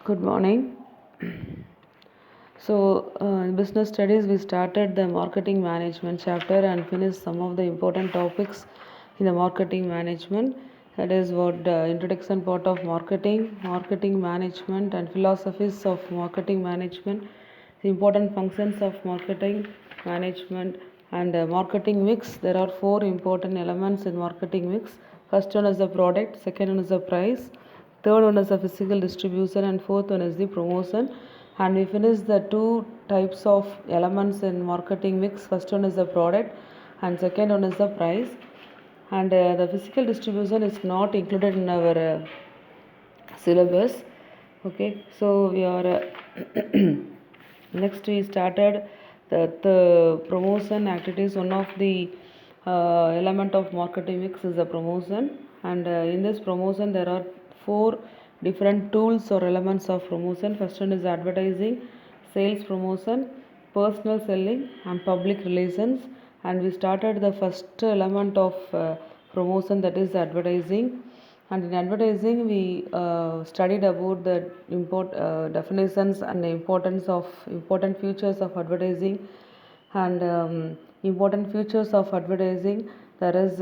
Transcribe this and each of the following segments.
Good morning. In business studies, we started the marketing management chapter and finished some of the important topics in the marketing management. That is what the introduction part of marketing, marketing management, and philosophies of marketing management, the important functions of marketing management, and marketing mix. There are four important elements in marketing mix. First one is the product, second one is the price, third one is the physical distribution, and fourth one is the promotion. And we finish the two types of elements in marketing mix. First one is the product and second one is the price. And the physical distribution is not included in our syllabus. Okay, so we are next we started the promotion activities. One of the element of marketing mix is the promotion, and in this promotion there are four different tools or elements of promotion. First one is advertising, sales promotion, personal selling, and public relations. And we started the first element of promotion, that is advertising. And in advertising we studied about the definitions and the importance of important features of advertising. And important features of advertising, there is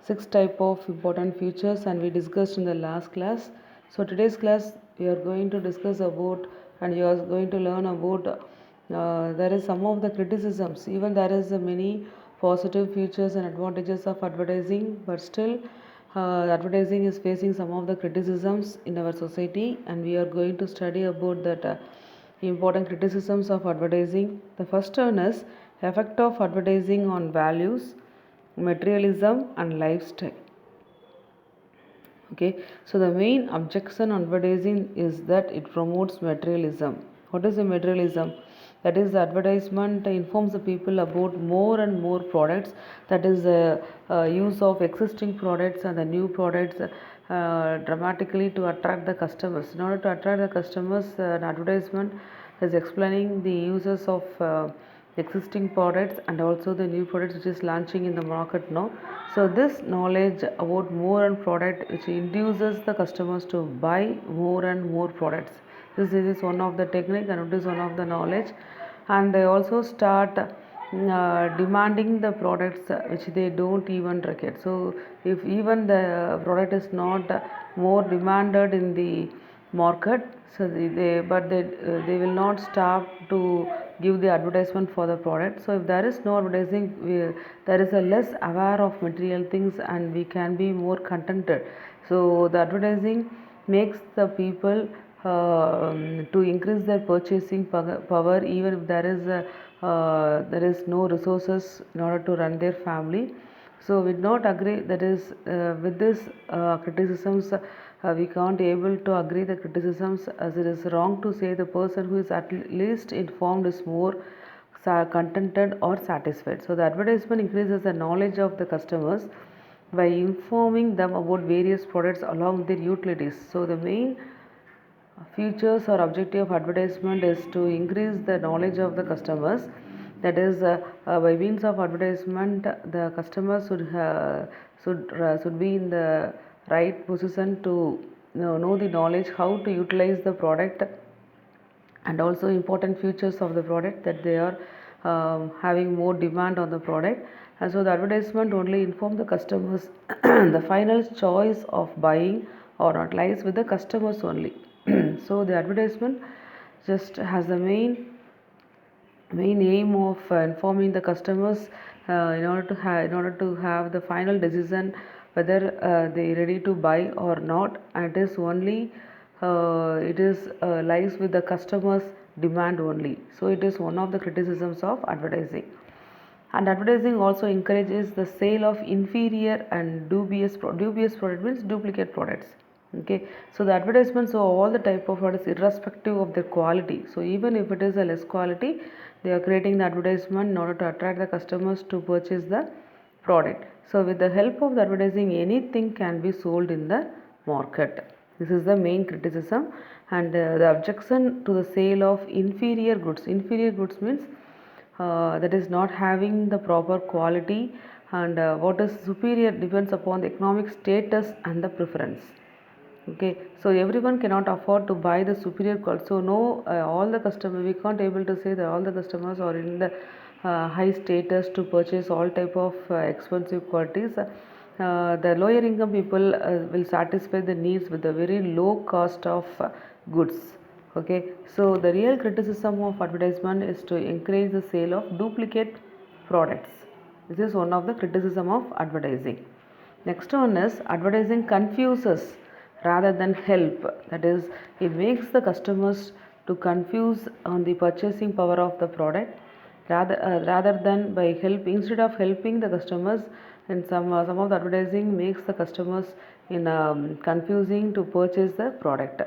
six type of important features, and we discussed in the last class. So today's class we are going to discuss about, and you are going to learn about there is some of the criticisms. Even there is many positive features and advantages of advertising, but still advertising is facing some of the criticisms in our society, and we are going to study about that important criticisms of advertising. The first one is effect of advertising on values, materialism, and lifestyle. Okay, so the main objection on advertising is that it promotes materialism. What is the materialism? That is, the advertisement informs the people about more and more products. That is the use of existing products and the new products dramatically to attract the customers. In order to attract the customers, an advertisement is explaining the uses of existing products and also the new products which is launching in the market now. So this knowledge about more and product which induces the customers to buy more and more products. This is one of the technique, and it is one of the knowledge. And they also start demanding the products which they don't even require. So if even the product is not more demanded in the market, so they will not stop to give the advertisement for the product. So if there is no advertising, there is a less aware of material things, and we can be more contented. So the advertising makes the people to increase their purchasing power, even if there is no resources in order to run their family. So we do not agree, that is with this criticisms, we can't able to agree the criticisms, as it is wrong to say the person who is at least informed is more contented or satisfied. So the advertisement increases the knowledge of the customers by informing them about various products along with their utilities. So the main features or objective of advertisement is to increase the knowledge of the customers. That is, by means of advertisement, the customers should be in the right position to know the knowledge how to utilize the product, and also important features of the product, that they are having more demand on the product. And so the advertisement only inform the customers the final choice of buying or not lies with the customers only. So the advertisement just has the main aim of informing the customers in order to have the final decision whether they ready to buy or not. And it is only lies with the customers demand only. So it is one of the criticisms of advertising. And advertising also encourages the sale of inferior and dubious product means duplicate products. Okay, so the advertisements of all the type of products irrespective of their quality. So even if it is a less quality, they are creating the advertisement in order to attract the customers to purchase the product. So with the help of the advertising, anything can be sold in the market. This is the main criticism. And the objection to the sale of inferior goods. Inferior goods means that is not having the proper quality, and what is superior depends upon the economic status and the preference. Okay, so everyone cannot afford to buy the superior quality. So no, all the customers, we can't able to say that all the customers are in the high status to purchase all type of expensive qualities. The lower income people will satisfy the needs with a very low cost of goods. Okay, so the real criticism of advertisement is to encourage the sale of duplicate products. This is one of the criticism of advertising. Next one is advertising confuses rather than help. That is, it makes the customers to confuse on the purchasing power of the product rather than by help. Instead of helping the customers, and some of the advertising makes the customers in confusing to purchase the product.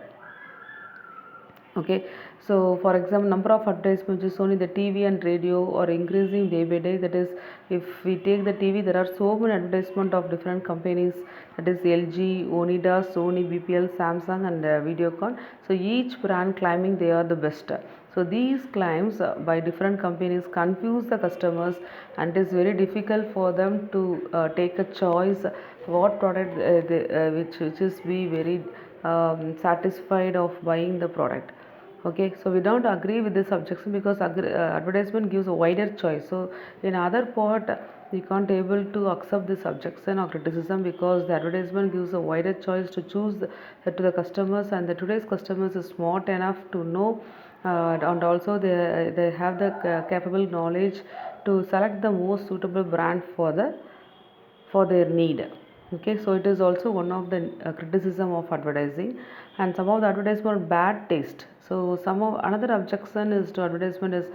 Okay, so for example, number of advertisements is only the TV and radio are increasing day by day. That is, if we take the TV, there are so many advertisement of different companies, that is LG, Onida, Sony, BPL, Samsung and Videocon. So each brand claiming they are the best. So these claims by different companies confuse the customers, and it is very difficult for them to take a choice what product which is be very satisfied of buying the product. Okay, so we don't agree with this objection because advertisement gives a wider choice. So in other part we can't able to accept this objection or criticism because the advertisement gives a wider choice to choose to the customers, and the today's customers is smart enough to know and also they have the capable knowledge to select the most suitable brand for their need. Okay, so it is also one of the criticism of advertising. And some of the advertisement bad taste. So some of another objection is to advertisement is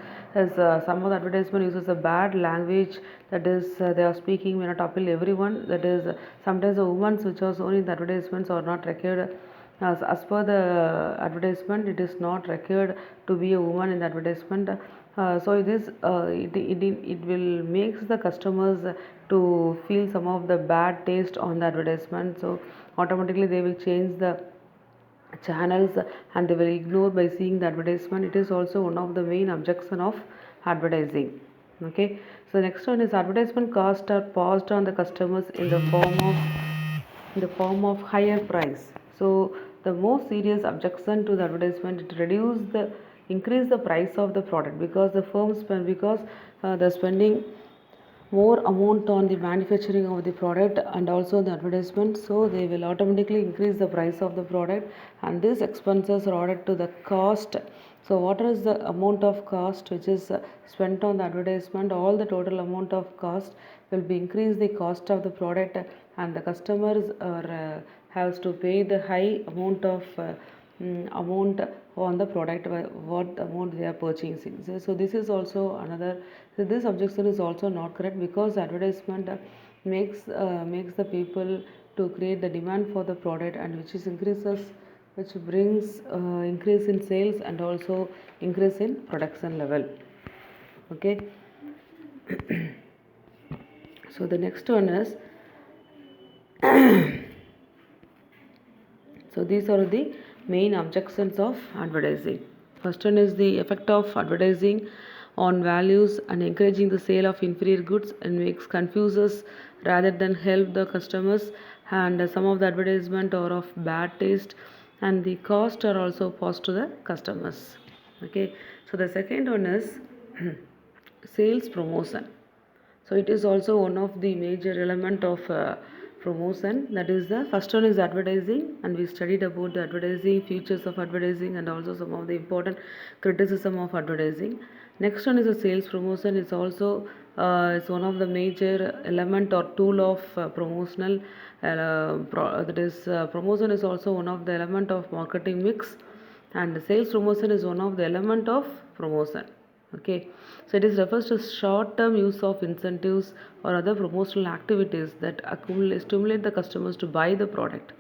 some of the advertisement uses a bad language. That is, they are speaking may not appeal everyone. That is, sometimes the women which are shown in the advertisements are not required as per the advertisement. It is not required to be a woman in the advertisement. So it will makes the customers to feel some of the bad taste on the advertisement. So automatically they will change the channels and they will ignore by seeing the advertisement. It is also one of the main objection of advertising. Okay, so next one is advertisement cost are passed on the customers in the form of higher price. So the most serious objection to the advertisement, it reduce the increase the price of the product because the firms spend because they're spending more amount on the manufacturing of the product and also the advertisement, so they will automatically increase the price of the product, and these expenses are added to the cost. So what is the amount of cost which is spent on the advertisement? All the total amount of cost will be increase the cost of the product, and the customers are has to pay the high amount of amount on the product what amount they are purchasing. So this is also another, so this objection is also not correct because advertisement makes the people to create the demand for the product, and which brings increase in sales and also increase in production level. Okay, so the next one is so these are the main objections of advertising. First one is the effect of advertising on values and encouraging the sale of inferior goods and makes confuses rather than help the customers, and some of the advertisement are of bad taste and the cost are also passed to the customers. Okay, so the second one is sales promotion. So it is also one of the major element of promotion. That is, the first one is advertising, and we studied about the advertising, features of advertising and also some of the important criticism of advertising. Next one is the sales promotion. It's also it's one of the major element or tool of promotional that is promotion is also one of the element of marketing mix, and sales promotion is one of the element of promotion. Okay, so it is refers to short term use of incentives or other promotional activities that stimulate the customers to buy the product.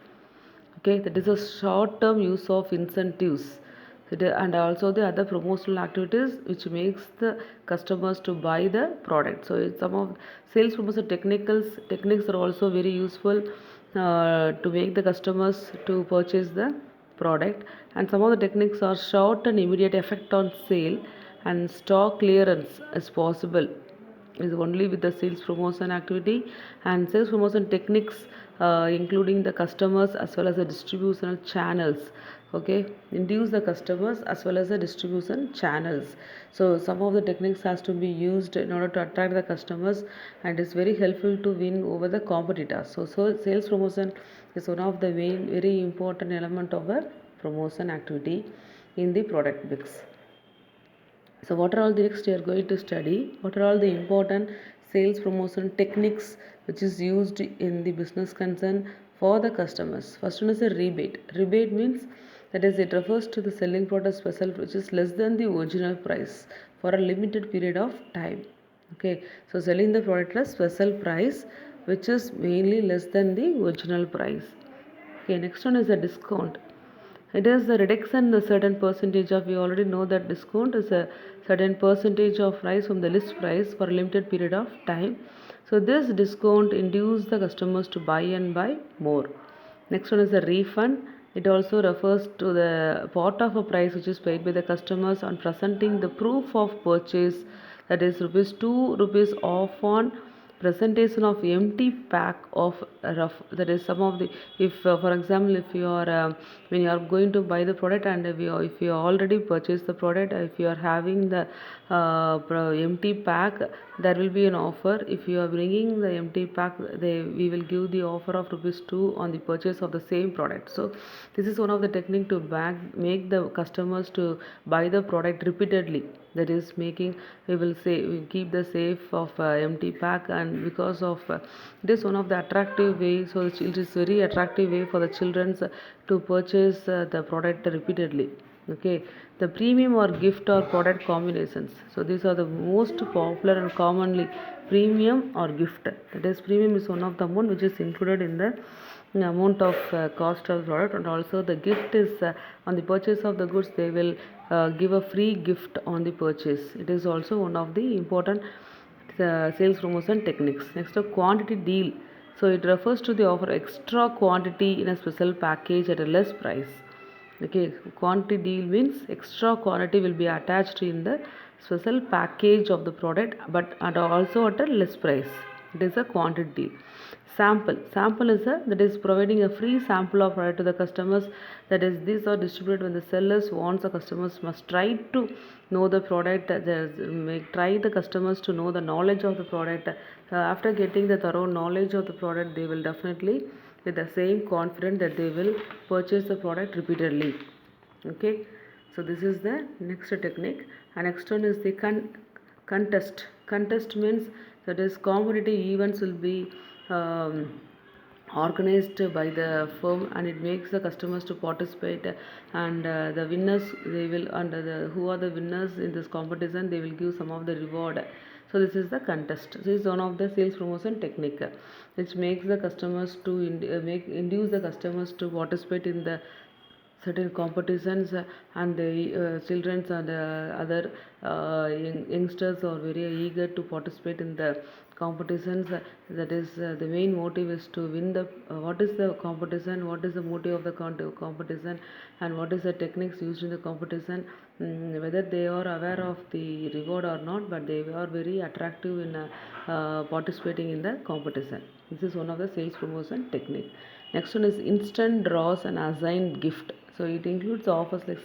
Okay, that is a short term use of incentives and also the other promotional activities which makes the customers to buy the product. So it's some of sales promotion techniques are also very useful to make the customers to purchase the product, and some of the techniques are short and immediate effect on sale and stock clearance is possible is only with the sales promotion activity, and sales promotion techniques including the customers as well as the distribution channels. Okay, induce the customers as well as the distribution channels. So some of the techniques has to be used in order to attract the customers, and is very helpful to win over the competitors. So sales promotion is one of the very important element of a promotion activity in the product mix. So what are all the next you are going to study? What are all the important sales promotion techniques which is used in the business concern for the customers? First one is a rebate. Rebate means that is, it refers to the selling product special which is less than the original price for a limited period of time. Okay, so selling the product at special price which is mainly less than the original price. Okay, next one is a discount. It is the reduction the certain percentage of, we already know that discount is a certain percentage of price from the list price for a limited period of time. So this discount induces the customers to buy and buy more. Next one is a refund. It also refers to the part of a price which is paid by the customers on presenting the proof of purchase, that is rupees 2 rupees off on presentation of empty pack of rough, that is some of the, if for example, if you are when you are going to buy the product, and if you already purchased the product, if you are having the empty pack, there will be an offer. If you are bringing the empty pack, we will give the offer of rupees 2 on the purchase of the same product. So this is one of the technique to make the customers to buy the product repeatedly, that is making, we will say, we keep the safe of empty pack, and because of it is one of the attractive way. So it is very attractive way for the children to purchase the product repeatedly. Okay, the premium or gift or product combinations. So these are the most popular and commonly premium or gift. That is, premium is one of the amount which is included in the amount of cost of product, and also the gift is on the purchase of the goods they will give a free gift on the purchase. It is also one of the important sales promotion techniques. Next, a quantity deal. So it refers to the offer extra quantity in a special package at a less price. Okay, quantity deal means extra quantity will be attached in the special package of the product, but and also at a less price. It is a quantity deal. Sample is a, that is providing a free sample of product to the customers. That is, these are distributed when the sellers wants the customers must try to know the product. Try the customers to know the knowledge of the product. After getting the thorough knowledge of the product, they will definitely with the same confidence that they will purchase the product repeatedly. Okay, so this is the next technique. And next one is the contest means, that is, competitive events will be organized by the firm, and it makes the customers to participate, and the winners, they will, under the who are the winners in this competition, they will give some of the reward. So this is the contest. This is one of the sales promotion technique which makes the customers to induce the customers to participate in the certain competitions, and the children and other youngsters are very eager to participate in the competitions. That is, the main motive is to win the what is the competition, what is the motive of the competition, and what is the techniques used in the competition. Whether they are aware of the reward or not, but they are very attractive in participating in the competition. This is one of the sales promotion technique. Next one is instant draws and assigned gift. So it includes offers like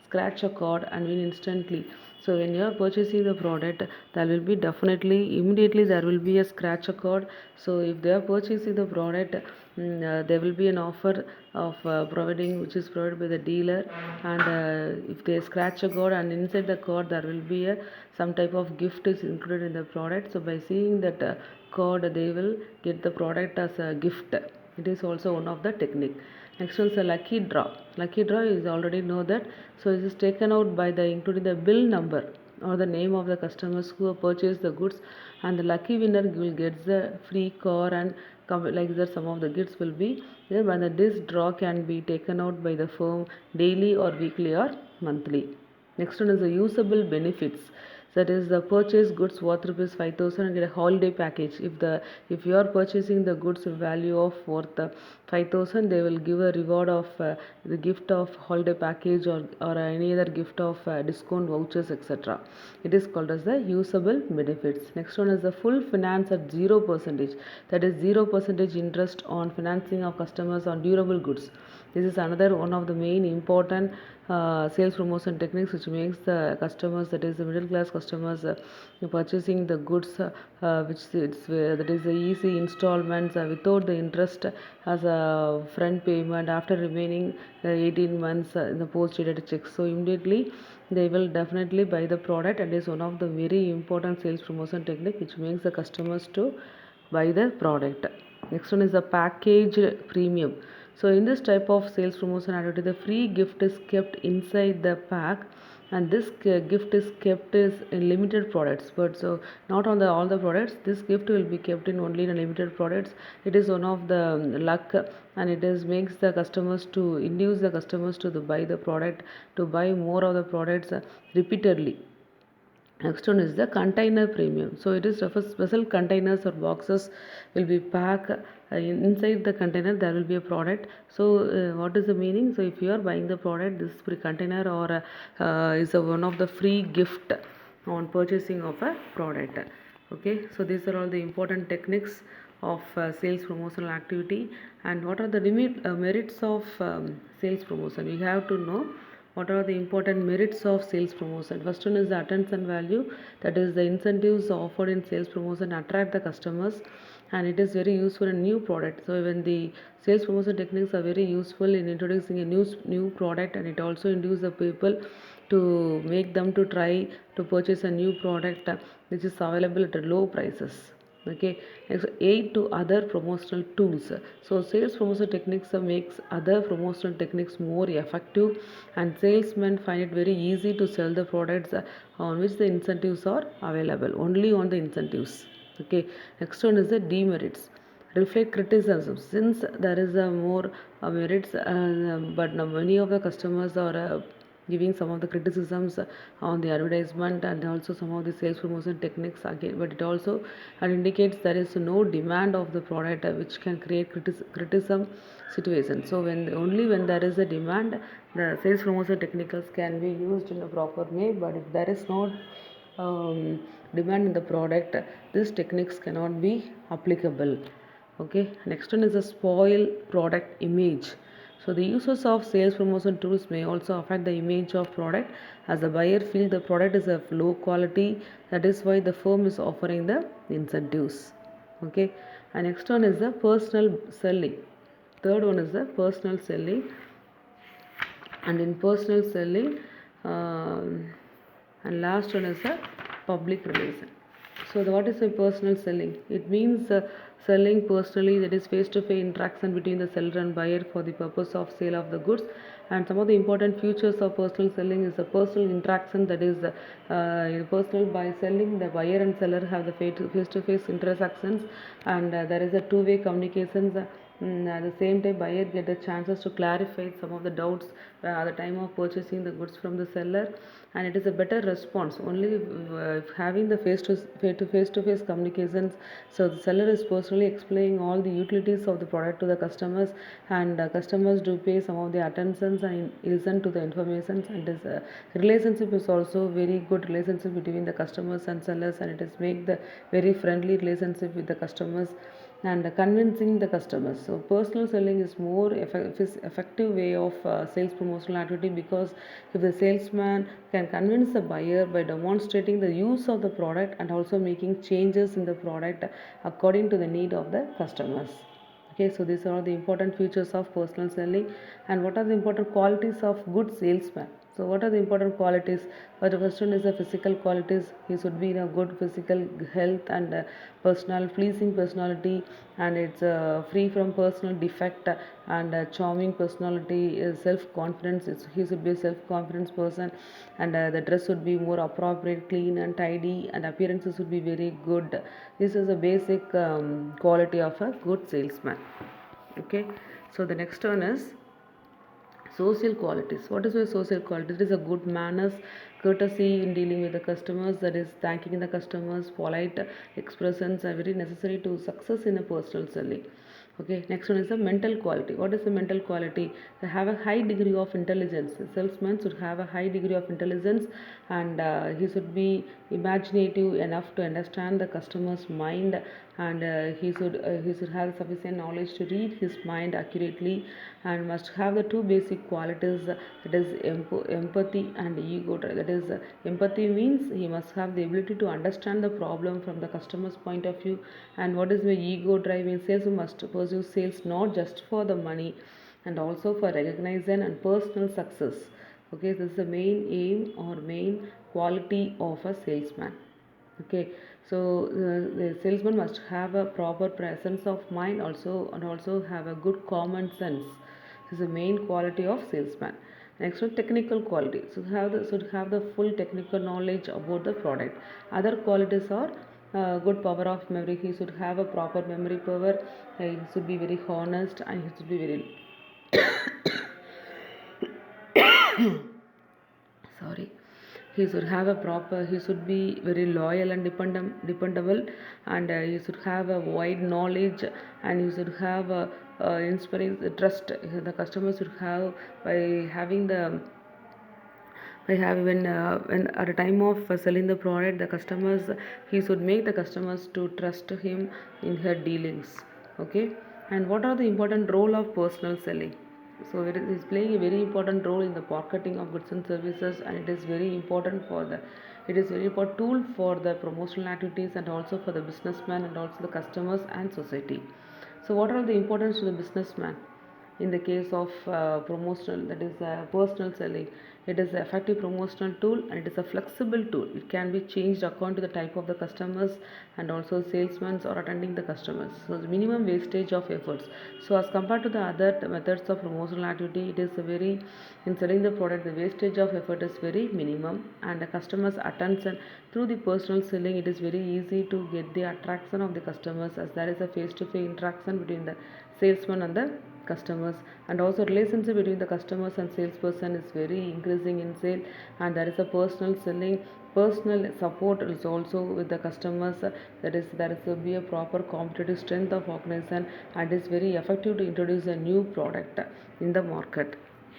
scratch a card and win instantly. So when you are purchasing the product, there will be definitely immediately there will be a scratch a card. So if they are purchasing the product, there will be an offer of providing, which is provided by the dealer, and if they scratch a card, and inside the card there will be a some type of gift is included in the product. So by seeing that card, they will get the product as a gift. It is also one of the technique. Next one is a lucky draw. Lucky draw is already know that. So it is taken out by the including the bill number or the name of the customers who have purchased the goods, and the lucky winner will get the free car, and like that some of the gifts will be there. But this draw can be taken out by the firm daily or weekly or monthly. Next one is the usable benefits. That is the purchase goods worth rupees 5,000 and get a holiday package. If you are purchasing the goods value of worth 5,000, they will give a reward of the gift of holiday package, or any other gift of discount vouchers, etc. It is called as the usable benefits. Next one is the full finance at 0%. That is 0% interest on financing of customers on durable goods. This is another one of the main important sales promotion techniques which makes the customers, that is the middle class customers, purchasing the goods that is the easy installments without the interest as a front payment after remaining 18 months in the post dated checks. So immediately they will definitely buy the product, and is one of the very important sales promotion technique which makes the customers to buy the product. Next one is the packaged premium. So in this type of sales promotion activity, the free gift is kept inside the pack, and this gift is kept is in limited products, but so not on the all the products. This gift will be kept in only in limited products. It is one of the luck, and it is makes the customers to induce the customers to buy the product, to buy more of the products repeatedly. Next one is the container premium. So it is special containers or boxes will be packed. Inside the container there will be a product. So what is the meaning? So if you are buying the product, this free container or is one of the free gift on purchasing of a product. Okay, so these are all the important techniques of sales promotional activity. And what are the merits of sales promotion? We have to know what are the important merits of sales promotion. First one is the attention value. That is the incentives offered in sales promotion attract the customers, and it is very useful in new product. So when the sales promotion techniques are very useful in introducing a new product, and it also induces the people to make them to try to purchase a new product which is available at low prices. Okay, next, aid to other promotional tools. So sales promotion techniques makes other promotional techniques more effective, and salesmen find it very easy to sell the products on which the incentives are available, only on the incentives. Okay, next one is the demerits. Reflect criticism. Since there is a more merits, but many of the customers are giving some of the criticisms on the advertisement, and also some of the sales promotion techniques again, but it also indicates there is no demand of the product which can create criticism situation. So only when there is a demand, the sales promotion techniques can be used in a proper way, but if there is no demand in the product, these techniques cannot be applicable. Okay, next one is a spoil product image. So the uses of sales promotion tools may also affect the image of product, as the buyer feels the product is of low quality. That is why the firm is offering the incentives. Okay, and next one is the personal selling. Third one is the personal selling. And in personal selling, and last one is the public relation. So what is a personal selling? It means selling personally, that is face-to-face interaction between the seller and buyer for the purpose of sale of the goods. And some of the important features of personal selling is the personal interaction, that is personal. By selling, the buyer and seller have the face-to-face interactions, and there is a two-way communications. At the same time, buyer get the chances to clarify some of the doubts at the time of purchasing the goods from the seller, and it is a better response only having the face-to-face communications. So the seller is personally explaining all the utilities of the product to the customers, and customers do pay some of the attentions and listen to the information, and this relationship is also very good relationship between the customers and sellers, and it is make the very friendly relationship with the customers and convincing the customers. So personal selling is more effective way of sales promotional activity, because if the salesman can convince the buyer by demonstrating the use of the product and also making changes in the product according to the need of the customers. Okay, so these are the important features of personal selling. And what are the important qualities of good salesman? So what are the important qualities? But the first one is the physical qualities. He should be in a good physical health and personal pleasing personality, and it's free from personal defect, and charming personality, self-confidence. He should be a self-confidence person, and the dress should be more appropriate, clean and tidy, and appearances should be very good. This is a basic quality of a good salesman. Okay, so the next one is, Social qualities. What is your social quality? It is a good manners, courtesy in dealing with the customers, that is thanking the customers, polite expressions are very necessary to success in a personal selling. Okay, next one is the mental quality. What is the mental quality? They have a high degree of intelligence. The salesman should have a high degree of intelligence, and he should be imaginative enough to understand the customer's mind, and he should have sufficient knowledge to read his mind accurately, and must have the two basic qualities, that is empathy and ego. That is empathy means he must have the ability to understand the problem from the customer's point of view. And what is the ego driving sales? You must pursue sales not just for the money, and also for recognition and personal success. Okay, this is the main aim or main quality of a salesman. Okay, so the salesman must have a proper presence of mind also, and also have a good common sense. This is the main quality of salesman. Next one, technical quality. So should have the full technical knowledge about the product. Other qualities are good power of memory. He should have a proper memory power. He should be very honest, and he should be very sorry, he should have a proper, he should be very loyal and dependable, and he should have a wide knowledge, and he should have a inspiring trust. The customer should have, by having the by have when at a time of selling the product, the customers, he should make the customers to trust him in her dealings. Okay, and what are the important role of personal selling? So it is playing a very important role in the marketing of goods and services, and it is very important for the, it is very important tool for the promotional activities, and also for the businessman, and also the customers and society. So what are the importance to the businessman in the case of promotional, that is personal selling? It is an effective promotional tool, and it is a flexible tool. It can be changed according to the type of the customers, and also salesmen or attending the customers. So the minimum wastage of efforts. So as compared to the other methods of promotional activity, it is a very, in selling the product, the wastage of effort is very minimum, and the customers attention through the personal selling, it is very easy to get the attraction of the customers, as there is a face-to-face interaction between the salesman and the customers, and also relationship between the customers and salesperson is very increasing in sale, and there is a personal selling, personal support is also with the customers. That is, there is to be a proper competitive strength of organization, and is very effective to introduce a new product in the market.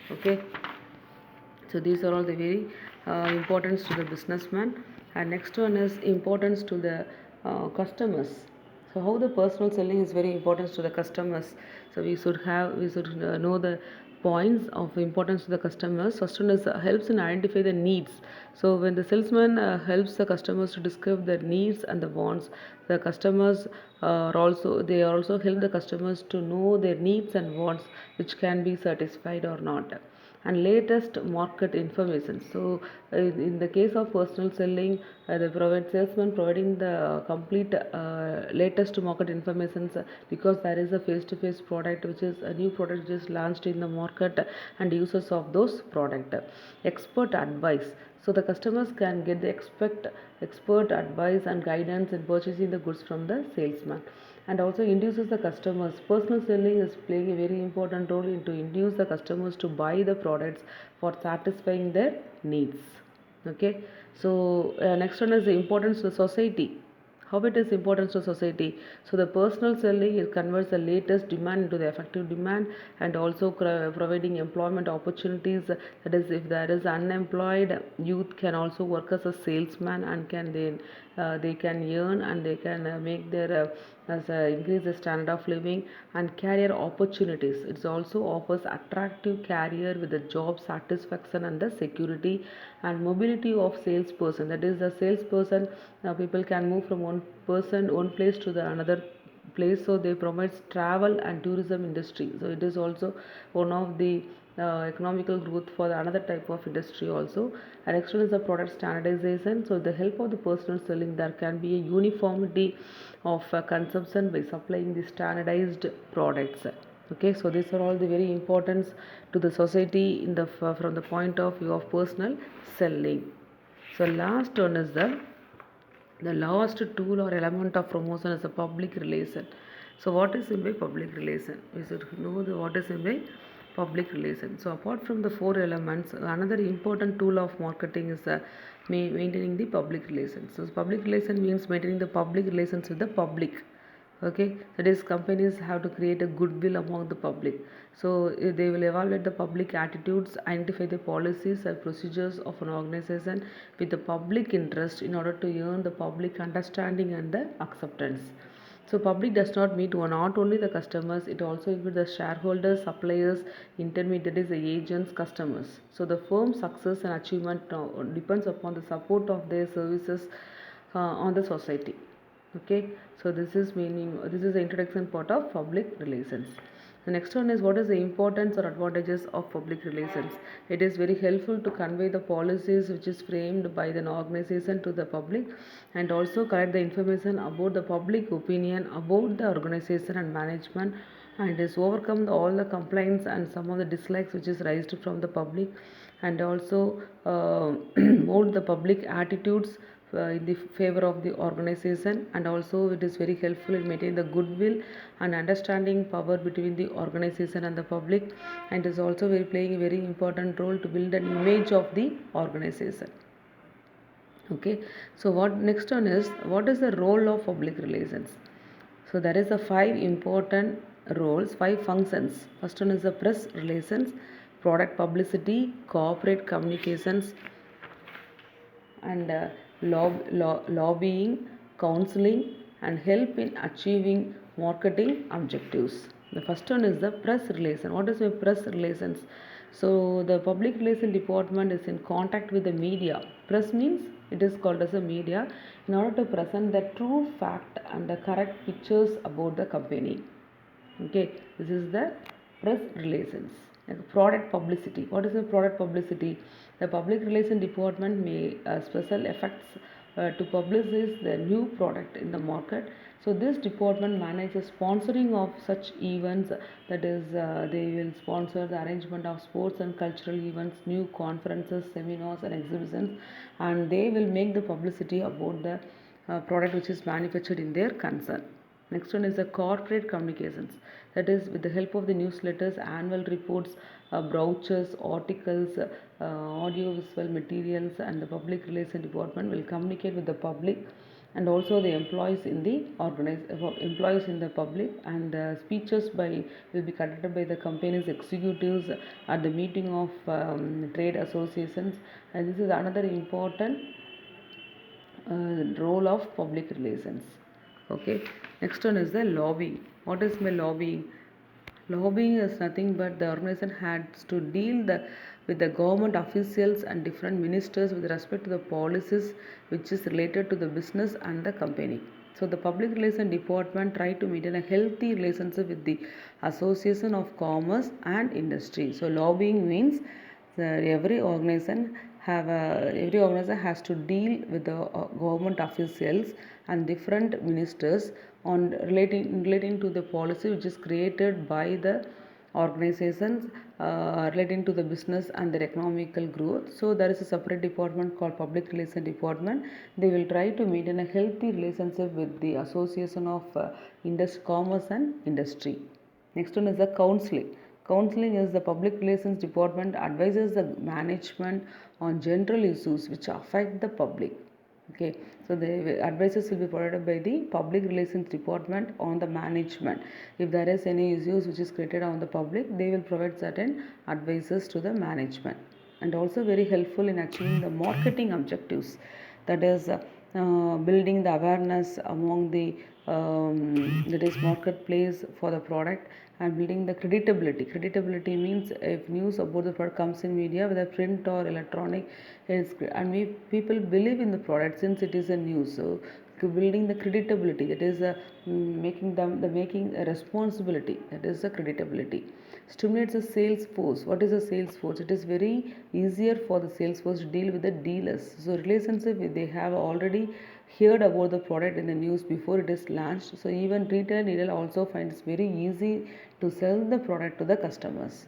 Okay, so these are all the very importance to the businessman. And next one is importance to the customers. So how the personal selling is very important to the customers? So we should know the points of importance to the customers. First one is helps in identify the needs. So when the salesman helps the customers to discover their needs and the wants, the customers are also, they also help the customers to know their needs and wants, which can be satisfied or not, and latest market information. So in the case of personal selling, the provide salesman providing the complete latest market information, because there is a face-to-face product, which is a new product which is launched in the market, and users of those product. Expert advice. So the customers can get the expert advice and guidance in purchasing the goods from the salesman, and also induces the customers. Personal selling is playing a very important role in to induce the customers to buy the products for satisfying their needs. Okay, so next one is the importance of the society. How it is important to society? So the personal selling, it converts the latest demand into the effective demand, and also providing employment opportunities. That is, if there is unemployed youth, can also work as a salesman, and can they can earn, and they can make their as increase the standard of living and career opportunities. It also offers attractive career with the job satisfaction and the security and mobility of salesperson. That is, the salesperson, people can move from one place to the another place, so they promote travel and tourism industry. So it is also one of the economical growth for the another type of industry also. And next one is the product standardization. So the help of the personal selling, there can be a uniformity of consumption by supplying the standardized products. Okay, so these are all the very importance to the society in the from the point of view of personal selling. So last one is the last tool or element of promotion is a public relation. So what is in by public relation? We should know what is in by public relations. So apart from the four elements, another important tool of marketing is maintaining the public relations. So public relation means maintaining the public relations with the public. Okay, that is, companies have to create a goodwill among the public. So they will evaluate the public attitudes, identify the policies and procedures of an organization with the public interest in order to earn the public understanding and the acceptance. So public does not mean not only the customers, it also includes the shareholders, suppliers, intermediaries, the agents, customers. So the firm's success and achievement depends upon the support of their services on the society. Okay, so this is the introduction part of public relations. The next one is, what is the importance or advantages of public relations. It is very helpful to convey the policies which is framed by an organization to the public, and also collect the information about the public opinion about the organization and management, and is overcome all the complaints and some of the dislikes which is raised from the public, and also mold the public attitudes in the favor of the organization. And also it is very helpful in maintaining the goodwill and understanding power between the organization and the public, and is also playing a very important role to build an image of the organization. Okay, so what next one is, what is the role of public relations. So there is a five important roles, five functions. First one is the press relations, product publicity, corporate communications, and lobbying, counseling, and help in achieving marketing objectives. The first one is the press relation. What is the press relations? So the public relation department is in contact with the media. Press means it is called as a media in order to present the true fact and the correct pictures about the company. Okay, this is the press relations. Like product publicity. What is the product publicity? The public relation department may special effects to publicize the new product in the market. So this department manages sponsoring of such events, that is, they will sponsor the arrangement of sports and cultural events, new conferences, seminars and exhibitions, and they will make the publicity about the product which is manufactured in their concern. Next one is the corporate communications. That is, with the help of the newsletters, annual reports, brochures, articles, audio-visual materials, and the public relation department will communicate with the public and also the employees in the employees in the public, and speeches will be conducted by the company's executives at the meeting of trade associations. And this is another important role of public relations. Okay, next one is the lobbying. What is my lobbying? Lobbying is nothing but the organization has to deal with the government officials and different ministers with respect to the policies which is related to the business and the company. So the public relation department try to maintain a healthy relationship with the association of commerce and industry. So lobbying means every organization has to deal with the government officials and different ministers on relating to the policy which is created by the organizations relating to the business and their economical growth. So there is a separate department called public relation department. They will try to maintain a healthy relationship with the association of commerce and industry. Next one is the counseling. Counseling is the public relations department advises the management on general issues which affect the public. Okay, so the advices will be provided by the public relations department on the management. If there is any issues which is created on the public, they will provide certain advices to the management. And also very helpful in achieving the marketing objectives, that is, building the awareness among the that is marketplace for the product, and building the creditability. Creditability means if news about the product comes in media, whether print or electronic, and people believe in the product since it is a news. So building the creditability, that is making a responsibility, that is the creditability. Stimulates the sales force. What is a sales force? It is very easier for the sales force to deal with the dealers. So relationship, they have already heard about the product in the news before it is launched. So even retail also finds very easy to sell the product to the customers.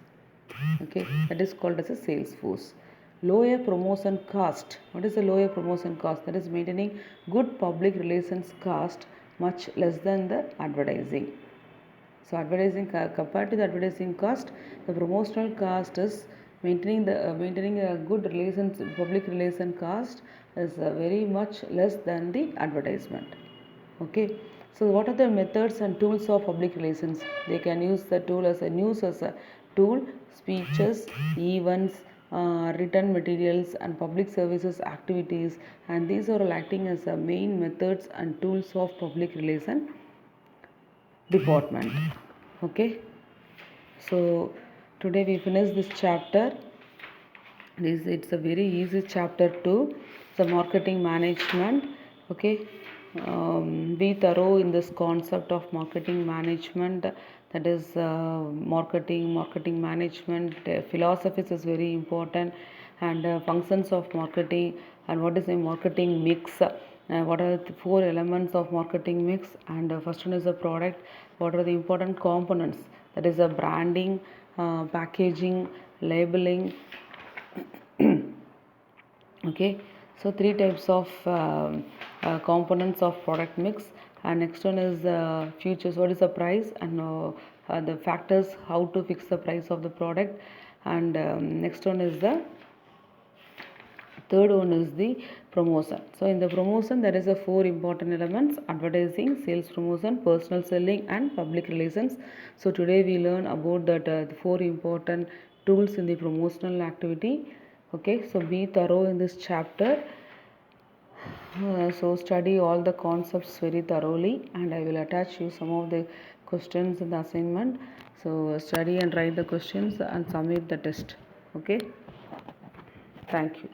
Okay, that is called as a sales force. Lower promotion cost. What is the lower promotion cost? That is maintaining good public relations cost much less than the advertising. So advertising compared to the advertising cost, the promotional cost is maintaining a good relations public relation cost is very much less than the advertisement. Okay, so what are the methods and tools of public relations? They can use the tool as a news as a tool, speeches, events, written materials, and public services activities, and these are all acting as the main methods and tools of public relation department. Okay, so today we finish this chapter. It's a very easy chapter too. The marketing management. Okay, be thorough in this concept of marketing management. That is marketing management philosophies is very important, and functions of marketing, and what is a marketing mix. What are the four elements of marketing mix? And first one is the product. What are the important components? That is a branding, packaging, labeling. Okay, so three types of components of product mix, and next one is futures. What is the price, and the factors how to fix the price of the product, and next one is the third one is the promotion. So in the promotion there is a four important elements: advertising, sales promotion, personal selling, and public relations. So today we learn about that the four important tools in the promotional activity. Okay, so be thorough in this chapter. So study all the concepts very thoroughly, and I will attach you some of the questions in the assignment. So study and write the questions and submit the test. Okay, thank you.